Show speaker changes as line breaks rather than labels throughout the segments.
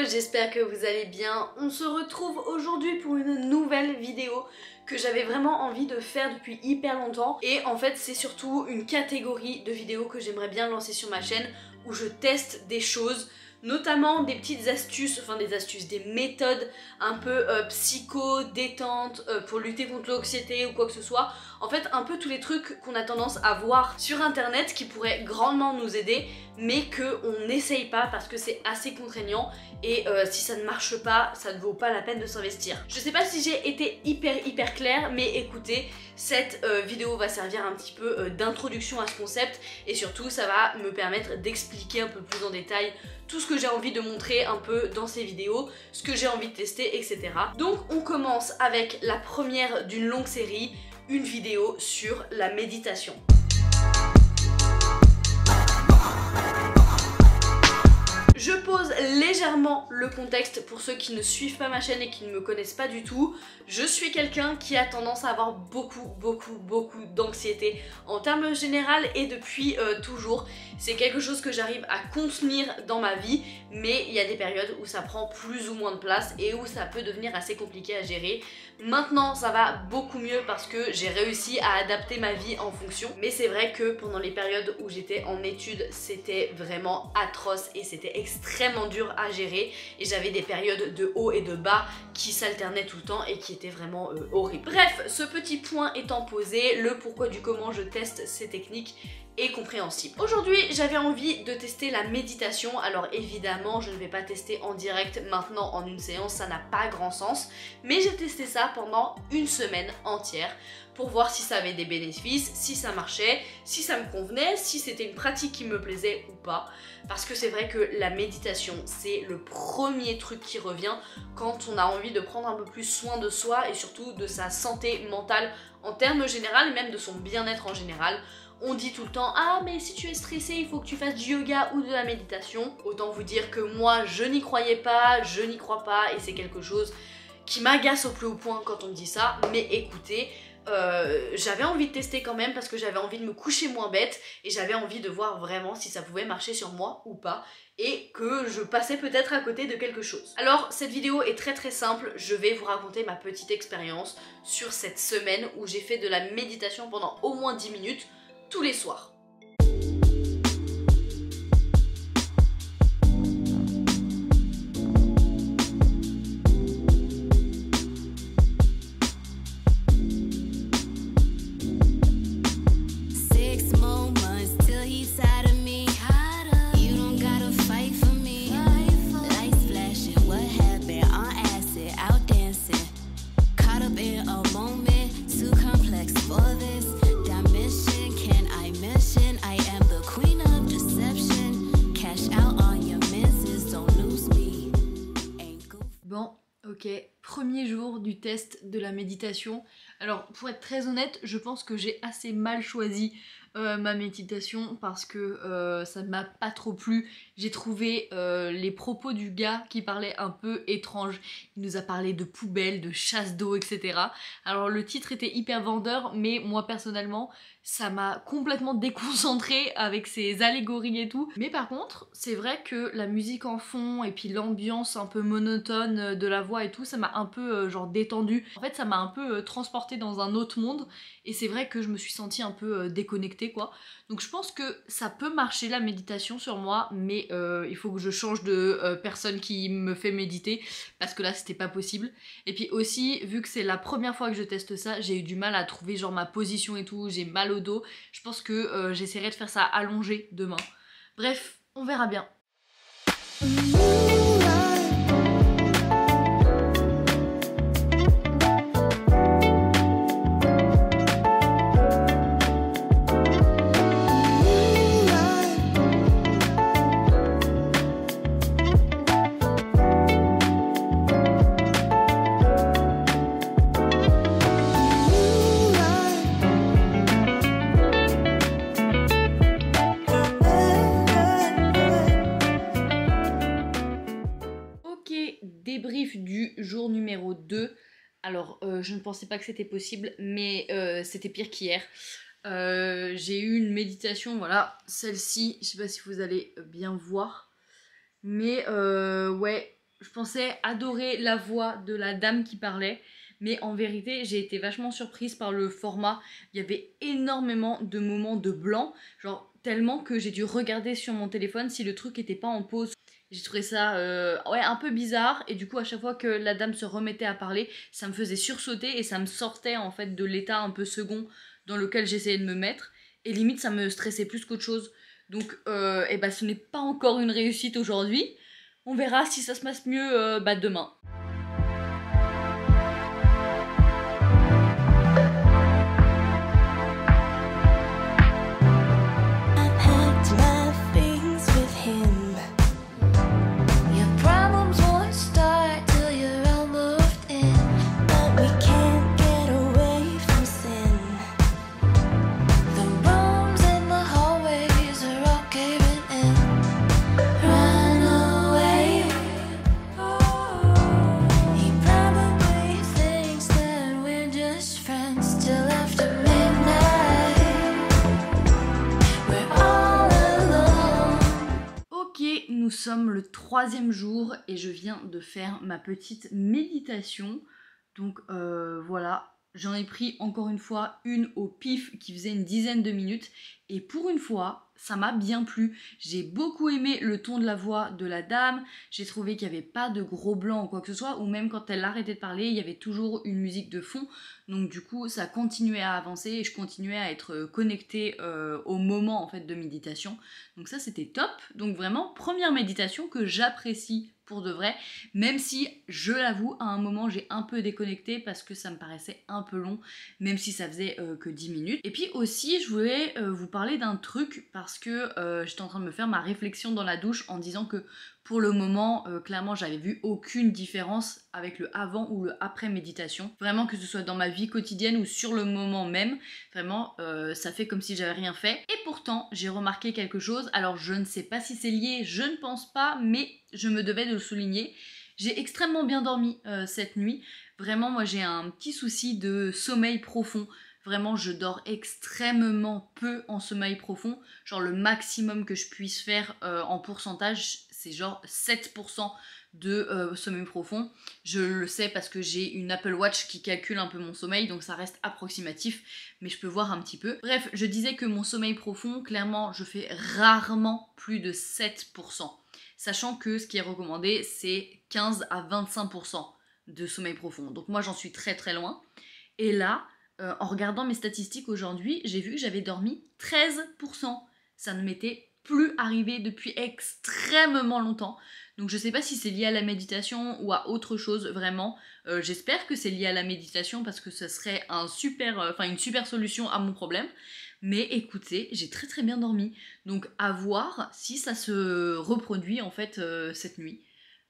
j'espère que vous allez bien. On se retrouve aujourd'hui pour une nouvelle vidéo que j'avais vraiment envie de faire depuis hyper longtemps. Et en fait c'est surtout une catégorie de vidéos que j'aimerais bien lancer sur ma chaîne où je teste des choses, notamment des petites astuces, des méthodes un peu psycho, détente, pour lutter contre l'anxiété ou quoi que ce soit. En fait un peu tous les trucs qu'on a tendance à voir sur internet qui pourraient grandement nous aider mais qu'on n'essaye pas parce que c'est assez contraignant et si ça ne marche pas, ça ne vaut pas la peine de s'investir. Je sais pas si j'ai été hyper claire, mais écoutez, cette vidéo va servir un petit peu d'introduction à ce concept et surtout ça va me permettre d'expliquer un peu plus en détail tout ce que j'ai envie de montrer un peu dans ces vidéos, ce que j'ai envie de tester, etc. Donc on commence avec la première d'une longue série, une vidéo sur la méditation. Je pose légèrement le contexte pour ceux qui ne suivent pas ma chaîne et qui ne me connaissent pas du tout. Je suis quelqu'un qui a tendance à avoir beaucoup d'anxiété en termes général et depuis toujours. C'est quelque chose que j'arrive à contenir dans ma vie, mais il y a des périodes où ça prend plus ou moins de place et où ça peut devenir assez compliqué à gérer. Maintenant ça va beaucoup mieux parce que j'ai réussi à adapter ma vie en fonction, mais c'est vrai que pendant les périodes où j'étais en études c'était vraiment atroce et c'était extrêmement dur à gérer et j'avais des périodes de haut et de bas qui s'alternaient tout le temps et qui étaient vraiment horribles. Bref, ce petit point étant posé, le pourquoi du comment je teste ces techniques est compréhensible. Aujourd'hui j'avais envie de tester la méditation. Alors évidemment je ne vais pas tester en direct maintenant en une séance, ça n'a pas grand sens, mais j'ai testé ça pendant une semaine entière pour voir si ça avait des bénéfices, si ça marchait, si ça me convenait, si c'était une pratique qui me plaisait ou pas. Parce que c'est vrai que la méditation, c'est le premier truc qui revient quand on a envie de prendre un peu plus soin de soi et surtout de sa santé mentale en termes généraux et même de son bien-être en général. On dit tout le temps « Ah mais si tu es stressé, il faut que tu fasses du yoga ou de la méditation ». Autant vous dire que moi, je n'y croyais pas, je n'y crois pas et c'est quelque chose qui m'agace au plus haut point quand on me dit ça. Mais écoutez, j'avais envie de tester quand même parce que j'avais envie de me coucher moins bête et j'avais envie de voir vraiment si ça pouvait marcher sur moi ou pas et que je passais peut-être à côté de quelque chose. Alors cette vidéo est très simple, je vais vous raconter ma petite expérience sur cette semaine où j'ai fait de la méditation pendant au moins 10 minutes tous les soirs. Ok, premier jour du test de la méditation. Alors pour être très honnête, je pense que j'ai assez mal choisi ma méditation parce que ça ne m'a pas trop plu. J'ai trouvé les propos du gars qui parlait un peu étrange. Il nous a parlé de poubelles, de chasse d'eau, etc. Alors le titre était hyper vendeur, mais moi personnellement, ça m'a complètement déconcentrée avec ses allégories et tout. Mais par contre, c'est vrai que la musique en fond et puis l'ambiance un peu monotone de la voix et tout, ça m'a un peu genre détendue. En fait, ça m'a un peu transportée dans un autre monde et c'est vrai que je me suis sentie un peu déconnectée quoi. Donc je pense que ça peut marcher la méditation sur moi, mais il faut que je change de personne qui me fait méditer parce que là c'était pas possible. Et puis aussi, vu que c'est la première fois que je teste ça, j'ai eu du mal à trouver genre ma position et tout, j'ai mal au dos. Je pense que j'essaierai de faire ça allongé demain. Bref, on verra bien. Débrief du jour numéro 2. Alors je ne pensais pas que c'était possible, mais c'était pire qu'hier. J'ai eu une méditation, voilà, celle-ci, je sais pas si vous allez bien voir, mais ouais,
je pensais adorer la voix de la dame qui parlait, mais en vérité j'ai été vachement surprise par le format. Il y avait énormément de moments de blanc, genre tellement que j'ai dû regarder sur mon téléphone si le truc était pas en pause. J'ai trouvé ça ouais, un peu bizarre, et du coup à chaque fois que la dame se remettait à parler, ça me faisait sursauter et ça me sortait en fait de l'état un peu second dans lequel j'essayais de me mettre, et limite ça me stressait plus qu'autre chose. Donc et bah, ce n'est pas encore une réussite aujourd'hui. On verra si ça se passe mieux demain. Nous sommes le 3e jour et je viens de faire ma petite méditation. Donc voilà, j'en ai pris encore une fois une au pif qui faisait une dizaine de minutes. Et pour une fois, ça m'a bien plu. J'ai beaucoup aimé le ton de la voix de la dame. J'ai trouvé qu'il n'y avait pas de gros blancs ou quoi que ce soit. Ou même quand elle arrêtait de parler, il y avait toujours une musique de fond. Donc du coup, ça continuait à avancer et je continuais à être connectée au moment en fait de méditation. Donc ça, c'était top. Donc vraiment, première méditation que j'apprécie pour de vrai, même si, je l'avoue, à un moment j'ai un peu déconnecté parce que ça me paraissait un peu long, même si ça faisait que 10 minutes. Et puis aussi, je voulais vous parler d'un truc parce que j'étais en train de me faire ma réflexion dans la douche en disant que pour le moment, clairement, j'avais vu aucune différence avec le avant ou le après méditation. Vraiment, que ce soit dans ma vie quotidienne ou sur le moment même, vraiment, ça fait comme si j'avais rien fait. Et pourtant, j'ai remarqué quelque chose. Alors, je ne sais pas si c'est lié, je ne pense pas, mais je me devais de le souligner. J'ai extrêmement bien dormi cette nuit. Vraiment, moi, j'ai un petit souci de sommeil profond. Vraiment, je dors extrêmement peu en sommeil profond. Genre, le maximum que je puisse faire en pourcentage, c'est genre 7% de sommeil profond. Je le sais parce que j'ai une Apple Watch qui calcule un peu mon sommeil, donc ça reste approximatif, mais je peux voir un petit peu. Bref, je disais que mon sommeil profond, clairement, je fais rarement plus de 7%. Sachant que ce qui est recommandé, c'est 15 à 25% de sommeil profond. Donc moi, j'en suis très très loin. Et là, en regardant mes statistiques aujourd'hui, j'ai vu que j'avais dormi 13%. Ça ne m'était plus arrivé depuis extrêmement longtemps. Donc je sais pas si c'est lié à la méditation ou à autre chose vraiment. J'espère que c'est lié à la méditation parce que ça serait une super solution à mon problème. Mais écoutez, j'ai très très bien dormi. Donc à voir si ça se reproduit en fait cette nuit.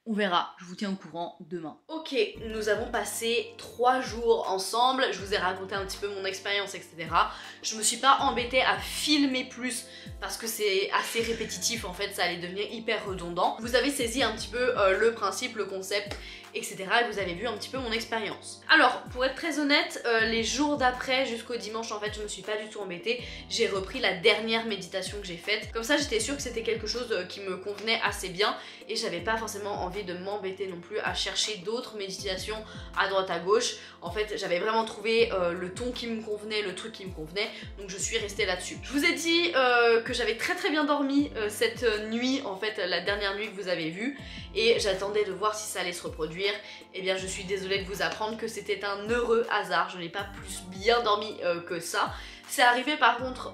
On verra, je vous tiens au courant demain.
Ok, nous avons passé 3 jours ensemble, je vous ai raconté un petit peu mon expérience, etc. Je me suis pas embêtée à filmer plus parce que c'est assez répétitif en fait, ça allait devenir hyper redondant. Vous avez saisi un petit peu le principe, le concept, etc. et vous avez vu un petit peu mon expérience. Alors, pour être très honnête, les jours d'après jusqu'au dimanche, en fait, je me suis pas du tout embêtée. J'ai repris la dernière méditation que j'ai faite. Comme ça, j'étais sûre que c'était quelque chose qui me convenait assez bien et j'avais pas forcément envie de m'embêter non plus à chercher d'autres méditations à droite à gauche. En fait, j'avais vraiment trouvé le ton qui me convenait, le truc qui me convenait, donc je suis restée là-dessus. Je vous ai dit que j'avais très très bien dormi cette nuit, en fait, la dernière nuit que vous avez vue, et j'attendais de voir si ça allait se reproduire. Eh bien, je suis désolée de vous apprendre que c'était un heureux hasard, je n'ai pas plus bien dormi que ça. C'est arrivé par contre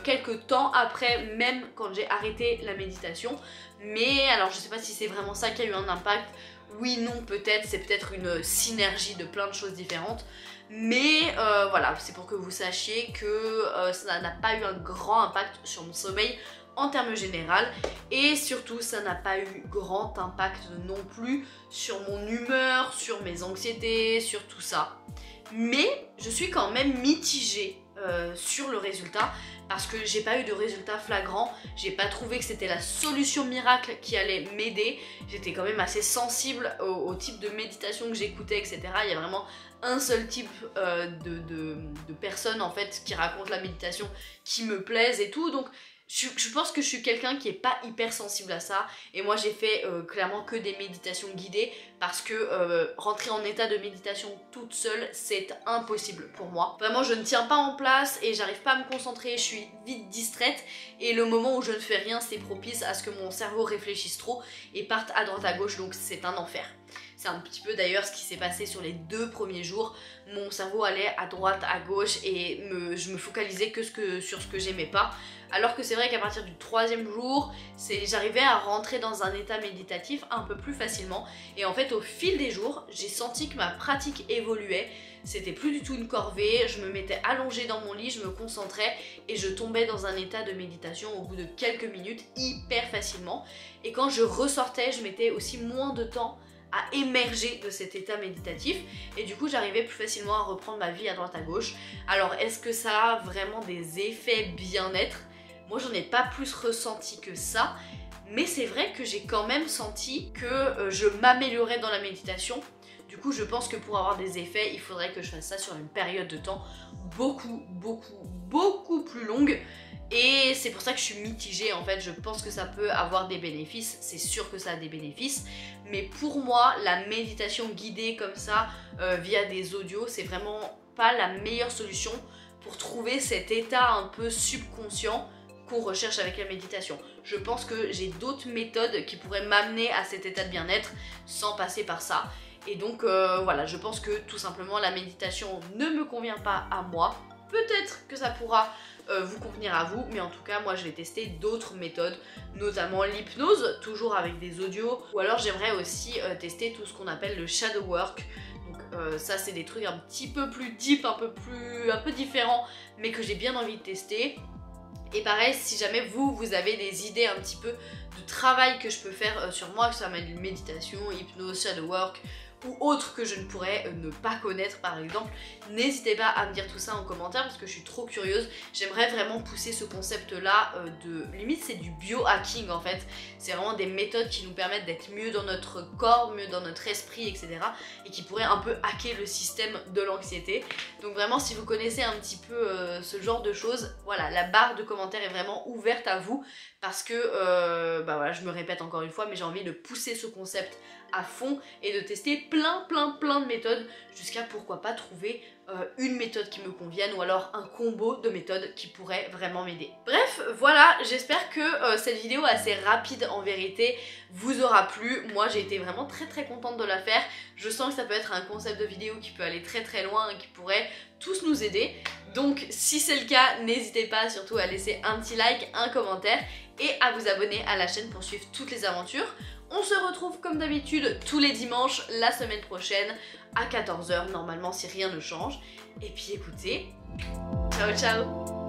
quelques temps après, même quand j'ai arrêté la méditation. Mais alors je sais pas si c'est vraiment ça qui a eu un impact. Oui, non, peut-être, c'est peut-être une synergie de plein de choses différentes. Mais voilà, c'est pour que vous sachiez que ça n'a pas eu un grand impact sur mon sommeil en termes général. Et surtout, ça n'a pas eu grand impact non plus sur mon humeur, sur mes anxiétés, sur tout ça. Mais je suis quand même mitigée sur le résultat parce que j'ai pas eu de résultat flagrant, j'ai pas trouvé que c'était la solution miracle qui allait m'aider. J'étais quand même assez sensible au type de méditation que j'écoutais, etc. Il y a vraiment un seul type de personnes en fait qui racontent la méditation qui me plaisent et tout, donc Je pense que je suis quelqu'un qui est pas hyper sensible à ça, et moi j'ai fait clairement que des méditations guidées parce que rentrer en état de méditation toute seule c'est impossible pour moi. Vraiment je ne tiens pas en place et j'arrive pas à me concentrer, je suis vite distraite et le moment où je ne fais rien c'est propice à ce que mon cerveau réfléchisse trop et parte à droite à gauche, donc c'est un enfer. C'est un petit peu d'ailleurs ce qui s'est passé sur les 2 premiers jours. Mon cerveau allait à droite, à gauche et je me focalisais que sur ce que j'aimais pas. Alors que c'est vrai qu'à partir du 3e jour, j'arrivais à rentrer dans un état méditatif un peu plus facilement. Et en fait au fil des jours, j'ai senti que ma pratique évoluait. C'était plus du tout une corvée, je me mettais allongée dans mon lit, je me concentrais et je tombais dans un état de méditation au bout de quelques minutes hyper facilement. Et quand je ressortais, je mettais aussi moins de temps à émerger de cet état méditatif et du coup j'arrivais plus facilement à reprendre ma vie à droite à gauche. Alors est-ce que ça a vraiment des effets bien-être? Moi j'en ai pas plus ressenti que ça, mais c'est vrai que j'ai quand même senti que je m'améliorais dans la méditation. Du coup je pense que pour avoir des effets il faudrait que je fasse ça sur une période de temps beaucoup plus longue. Et c'est pour ça que je suis mitigée en fait, je pense que ça peut avoir des bénéfices, c'est sûr que ça a des bénéfices, mais pour moi la méditation guidée comme ça via des audios c'est vraiment pas la meilleure solution pour trouver cet état un peu subconscient qu'on recherche avec la méditation. Je pense que j'ai d'autres méthodes qui pourraient m'amener à cet état de bien-être sans passer par ça. Et donc voilà, je pense que tout simplement la méditation ne me convient pas à moi. Peut-être que ça pourra vous convenir à vous, mais en tout cas moi je vais tester d'autres méthodes, notamment l'hypnose, toujours avec des audios, ou alors j'aimerais aussi tester tout ce qu'on appelle le shadow work. Donc ça c'est des trucs un petit peu plus deep, un peu différents, mais que j'ai bien envie de tester. Et pareil, si jamais vous avez des idées un petit peu de travail que je peux faire sur moi, que ça m'aide une méditation, hypnose, shadow work ou autre que je ne pourrais ne pas connaître par exemple, n'hésitez pas à me dire tout ça en commentaire parce que je suis trop curieuse. J'aimerais vraiment pousser ce concept là limite c'est du biohacking en fait, c'est vraiment des méthodes qui nous permettent d'être mieux dans notre corps, mieux dans notre esprit, etc. et qui pourraient un peu hacker le système de l'anxiété. Donc vraiment si vous connaissez un petit peu ce genre de choses, voilà, la barre de commentaires est vraiment ouverte à vous parce que bah voilà, je me répète encore une fois, mais j'ai envie de pousser ce concept à fond et de tester plein de méthodes jusqu'à pourquoi pas trouver une méthode qui me convienne ou alors un combo de méthodes qui pourrait vraiment m'aider. Bref, voilà, j'espère que cette vidéo assez rapide en vérité vous aura plu. Moi j'ai été vraiment très contente de la faire. Je sens que ça peut être un concept de vidéo qui peut aller très loin et qui pourrait tous nous aider. Donc si c'est le cas, n'hésitez pas surtout à laisser un petit like, un commentaire et à vous abonner à la chaîne pour suivre toutes les aventures. On se retrouve comme d'habitude tous les dimanches la semaine prochaine à 14 h normalement si rien ne change. Et puis écoutez, ciao ciao.